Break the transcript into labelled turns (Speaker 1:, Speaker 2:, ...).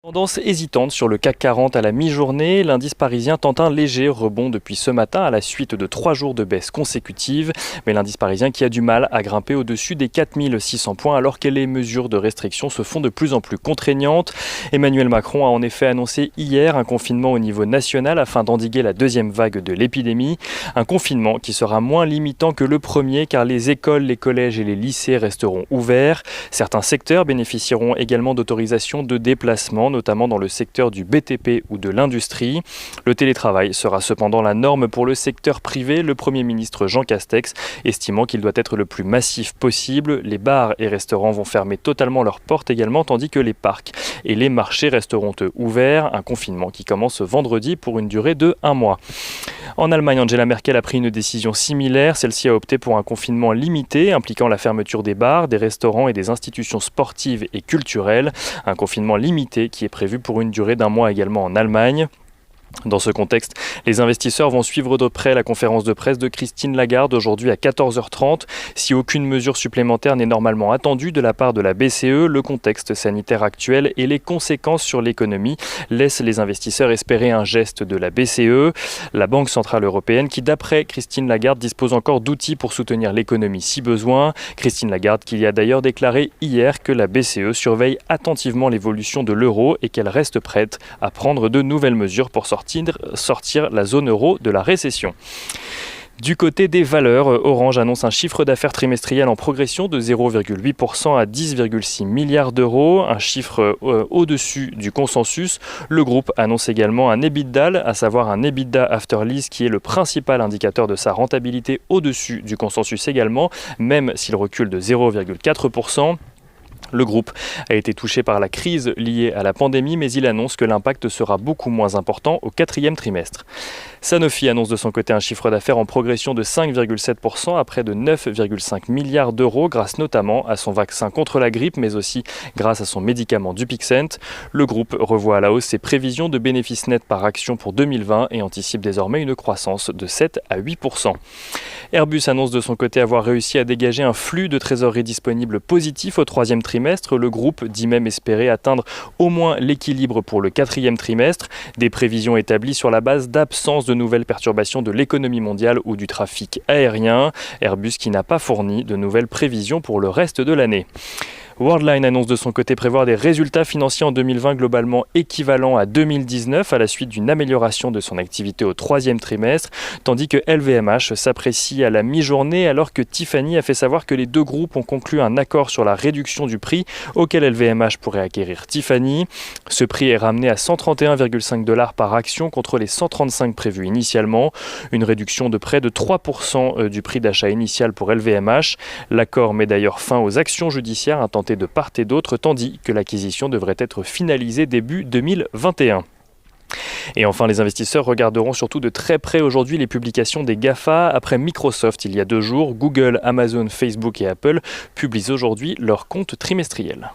Speaker 1: Tendance hésitante sur le CAC 40 à la mi-journée, l'indice parisien tente un léger rebond depuis ce matin à la suite de 3 jours de baisse consécutive. Mais l'indice parisien qui a du mal à grimper au-dessus des 4600 points alors que les mesures de restriction se font de plus en plus contraignantes. Emmanuel Macron a en effet annoncé hier un confinement au niveau national afin d'endiguer la deuxième vague de l'épidémie. Un confinement qui sera moins limitant que le premier car les écoles, les collèges et les lycées resteront ouverts. Certains secteurs bénéficieront également d'autorisations de déplacement, notamment dans le secteur du BTP ou de l'industrie. Le télétravail sera cependant la norme pour le secteur privé, le Premier ministre Jean Castex estimant qu'il doit être le plus massif possible. Les bars et restaurants vont fermer totalement leurs portes également, tandis que les parcs et les marchés resteront eux ouverts. Un confinement qui commence vendredi pour une durée de 1 mois. En Allemagne, Angela Merkel a pris une décision similaire. Celle-ci a opté pour un confinement limité, impliquant la fermeture des bars, des restaurants et des institutions sportives et culturelles. Un confinement limité qui est prévu pour une durée d'1 mois également en Allemagne. Dans ce contexte, les investisseurs vont suivre de près la conférence de presse de Christine Lagarde aujourd'hui à 14h30. Si aucune mesure supplémentaire n'est normalement attendue de la part de la BCE, le contexte sanitaire actuel et les conséquences sur l'économie laissent les investisseurs espérer un geste de la BCE. La Banque centrale européenne qui, d'après Christine Lagarde, dispose encore d'outils pour soutenir l'économie si besoin. Christine Lagarde qui a d'ailleurs déclaré hier que la BCE surveille attentivement l'évolution de l'euro et qu'elle reste prête à prendre de nouvelles mesures pour sortir la zone euro de la récession. Du côté des valeurs, Orange annonce un chiffre d'affaires trimestriel en progression de 0,8% à 10,6 milliards d'euros, un chiffre au-dessus du consensus. Le groupe annonce également un EBITDA, à savoir un EBITDA after lease qui est le principal indicateur de sa rentabilité au-dessus du consensus également, même s'il recule de 0,4%. Le groupe a été touché par la crise liée à la pandémie, mais il annonce que l'impact sera beaucoup moins important au 4e trimestre. Sanofi annonce de son côté un chiffre d'affaires en progression de 5,7% à près de 9,5 milliards d'euros, grâce notamment à son vaccin contre la grippe, mais aussi grâce à son médicament Dupixent. Le groupe revoit à la hausse ses prévisions de bénéfices nets par action pour 2020 et anticipe désormais une croissance de 7 à 8%. Airbus annonce de son côté avoir réussi à dégager un flux de trésorerie disponible positif au 3e trimestre. Le groupe dit même espérer atteindre au moins l'équilibre pour le 4e trimestre. Des prévisions établies sur la base d'absence de nouvelles perturbations de l'économie mondiale ou du trafic aérien. Airbus qui n'a pas fourni de nouvelles prévisions pour le reste de l'année. Worldline annonce de son côté prévoir des résultats financiers en 2020 globalement équivalents à 2019 à la suite d'une amélioration de son activité au 3e trimestre, tandis que LVMH s'apprécie à la mi-journée alors que Tiffany a fait savoir que les deux groupes ont conclu un accord sur la réduction du prix auquel LVMH pourrait acquérir Tiffany. Ce prix est ramené à 131,5 $ par action contre les 135 prévus initialement, une réduction de près de 3% du prix d'achat initial pour LVMH. L'accord met d'ailleurs fin aux actions judiciaires intentées de part et d'autre, tandis que l'acquisition devrait être finalisée début 2021. Et enfin, les investisseurs regarderont surtout de très près aujourd'hui les publications des GAFA. Après Microsoft il y a 2 jours, Google, Amazon, Facebook et Apple publient aujourd'hui leurs comptes trimestriels.